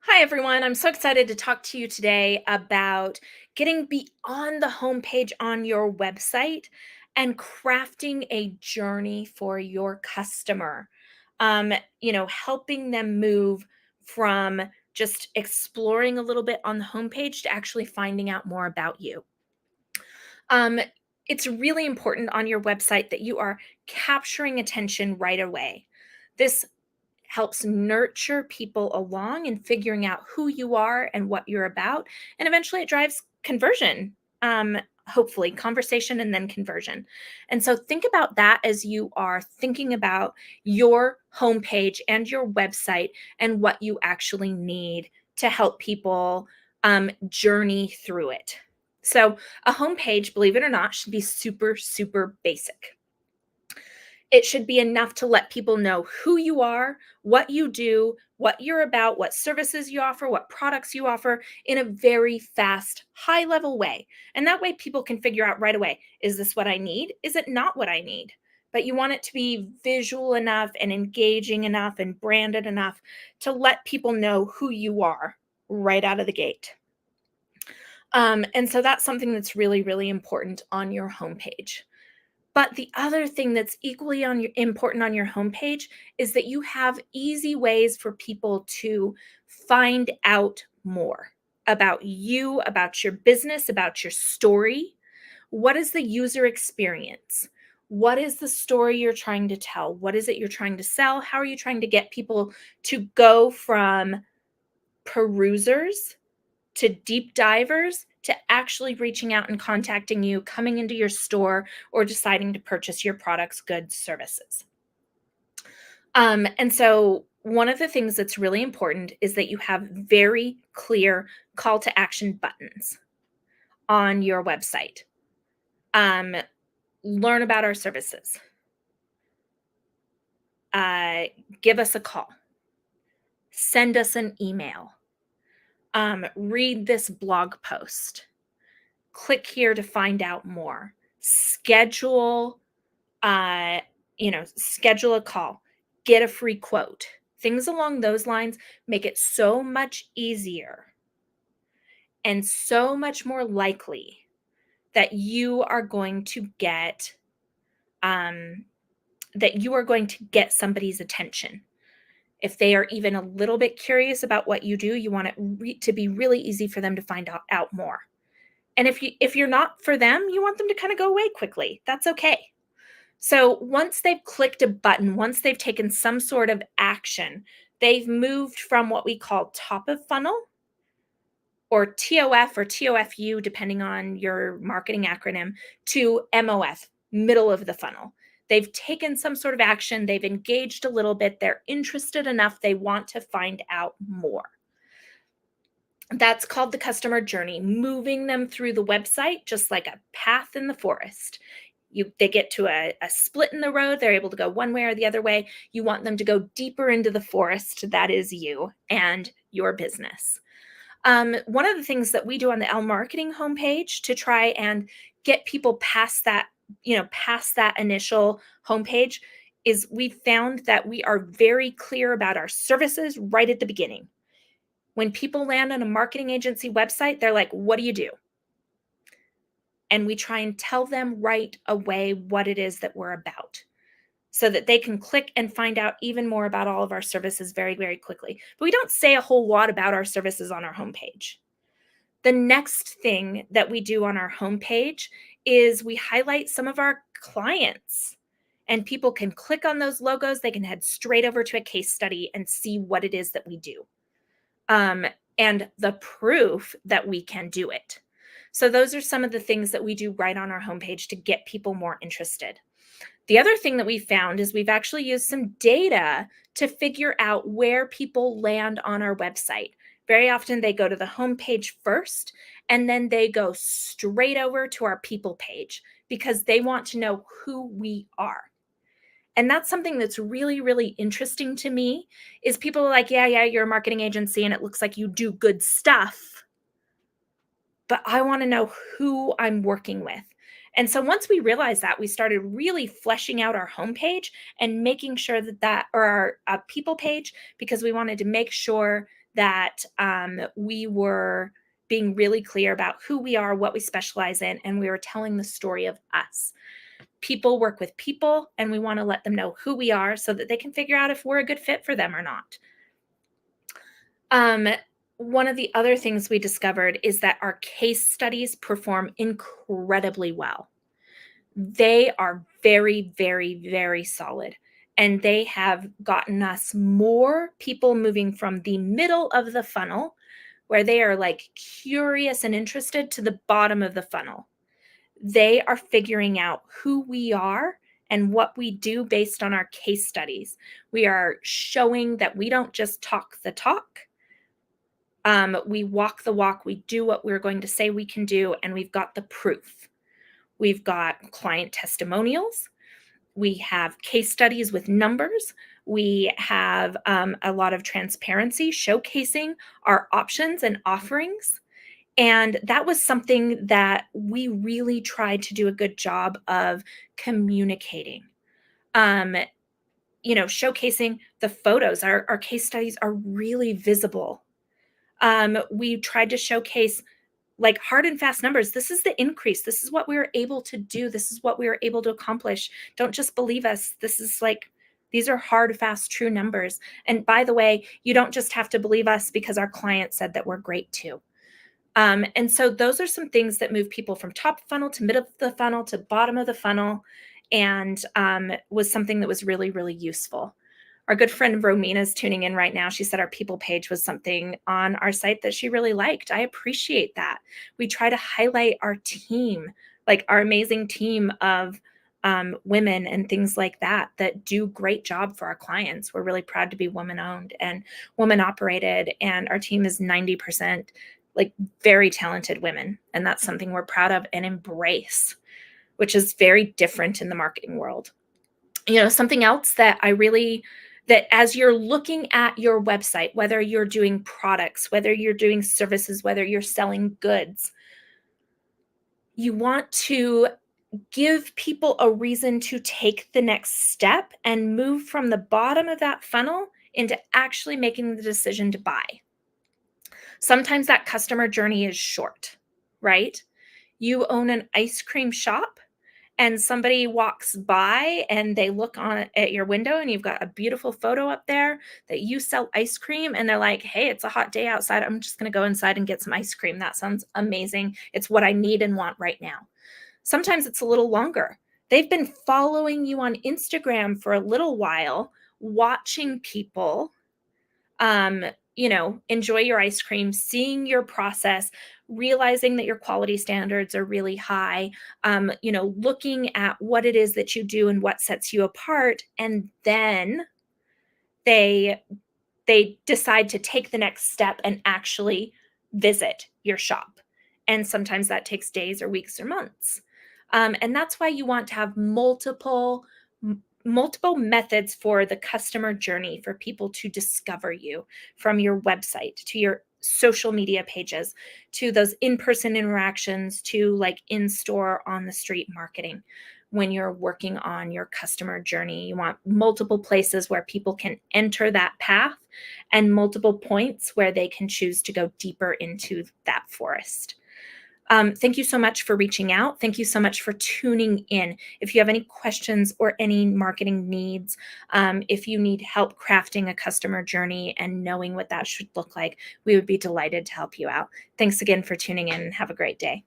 Hi, everyone. I'm so excited to talk to you today about getting beyond the homepage on your website and crafting a journey for your customer. Helping them move from just exploring a little bit on the homepage to actually finding out more about you. Um, it's really important on your website that you are capturing attention right away. This helps nurture people along and figuring out who you are and what you're about. And eventually it drives conversion, um, hopefully, conversation and then conversion. And so think about that as you are thinking about your homepage and your website and what you actually need to help people journey through it. So, a homepage, believe it or not, should be super, super basic. It should be enough to let people know who you are, what you do, what you're about, what services you offer, what products you offer in a very fast, high level way. And that way people can figure out right away, is this what I need? Is it not what I need? But you want it to be visual enough and engaging enough and branded enough to let people know who you are right out of the gate. And so that's something that's really, really important on your homepage. But the other thing that's equally important on your homepage is that you have easy ways for people to find out more about you, about your business, about your story. What is the user experience? What is the story you're trying to tell? What is it you're trying to sell? How are you trying to get people to go from perusers to deep divers to actually reaching out and contacting you, coming into your store, or deciding to purchase your products, goods, services. And so, one of the things that's really important is that you have very clear call to action buttons on your website. Um, Learn about our services. Uh, Give us a call. Send us an email. Read this blog post. Click here to find out more. Schedule uh, schedule a call, get a free quote. Things along those lines make it so much easier and so much more likely that you are going to get um, somebody's attention. If they are even a little bit curious about what you do, you want it to be really easy for them to find out more. And if you're not for them, you want them to kind of go away quickly. That's okay. So once they've clicked a button, once they've taken some sort of action, they've moved from what we call top of funnel or TOF or TOFU, depending on your marketing acronym, to MOF, middle of the funnel. They've taken some sort of action, they've engaged a little bit, they're interested enough, they want to find out more. That's called the customer journey, moving them through the website just like a path in the forest. They get to a split in the road, they're able to go one way or the other way. You want them to go deeper into the forest. That is you and your business. One of the things that we do on the L Marketing homepage to try and get people past that, past that initial homepage is we found that we are very clear about our services right at the beginning. When people land on a marketing agency website, they're like, what do you do? And we try and tell them right away what it is that we're about so that they can click and find out even more about all of our services very, very quickly. But we don't say a whole lot about our services on our homepage. The next thing that we do on our homepage is we highlight some of our clients. And people can click on those logos. They can head straight over to a case study and see what it is that we do. And the proof that we can do it. So those are some of the things that we do right on our homepage to get people more interested. The other thing that we found is we've actually used some data to figure out where people land on our website. Very often they go to the homepage first, and then they go straight over to our people page because they want to know who we are. And that's something that's really, really interesting to me is people are like, yeah, you're a marketing agency and it looks like you do good stuff, but I want to know who I'm working with. And so once we realized that, we started really fleshing out our homepage and making sure or our people page, because we wanted to make sure that we were being really clear about who we are, what we specialize in, and we were telling the story of us. People work with people, and we want to let them know who we are so that they can figure out if we're a good fit for them or not. Um, One of the other things we discovered is that our case studies perform incredibly well. They are very, very, very solid. And they have gotten us more people moving from the middle of the funnel, where they are like curious and interested, to the bottom of the funnel. They are figuring out who we are and what we do based on our case studies. We are showing that we don't just talk the talk. We walk the walk, we do what we're going to say we can do, and we've got the proof. We've got client testimonials. We have case studies with numbers. We have a lot of transparency, showcasing our options and offerings. And that was something that we really tried to do a good job of communicating. Um, Showcasing the photos. Our case studies are really visible. We tried to showcase like hard and fast numbers. This is the increase. This is what we were able to do. This is what we were able to accomplish. Don't just believe us. This is like, these are hard, fast, true numbers. And by the way, you don't just have to believe us because our client said that we're great too. And so those are some things that move people from top funnel to middle of the funnel to bottom of the funnel, and was something that was really, really useful. Our good friend Romina is tuning in right now. She said our people page was something on our site that she really liked. I appreciate that. We try to highlight our team, like our amazing team of women and things like that do great job for our clients. We're really proud to be woman owned and woman operated, and our team is 90% like very talented women. And that's something we're proud of and embrace, which is very different in the marketing world. Something else that as you're looking at your website, whether you're doing products, whether you're doing services, whether you're selling goods, you want to give people a reason to take the next step and move from the bottom of that funnel into actually making the decision to buy. Sometimes that customer journey is short, right? You own an ice cream shop and somebody walks by and they look on at your window and you've got a beautiful photo up there that you sell ice cream, and they're like, hey, it's a hot day outside. I'm just going to go inside and get some ice cream. That sounds amazing. It's what I need and want right now. Sometimes it's a little longer. They've been following you on Instagram for a little while, watching people enjoy your ice cream, seeing your process, realizing that your quality standards are really high, looking at what it is that you do and what sets you apart. And then they decide to take the next step and actually visit your shop. And sometimes that takes days or weeks or months. And that's why you want to have multiple methods for the customer journey, for people to discover you, from your website to your social media pages to those in-person interactions to like in-store on the street marketing. When you're working on your customer journey, you want multiple places where people can enter that path and multiple points where they can choose to go deeper into that forest. Thank you so much for reaching out. Thank you so much for tuning in. If you have any questions or any marketing needs, if you need help crafting a customer journey and knowing what that should look like, we would be delighted to help you out. Thanks again for tuning in, and have a great day.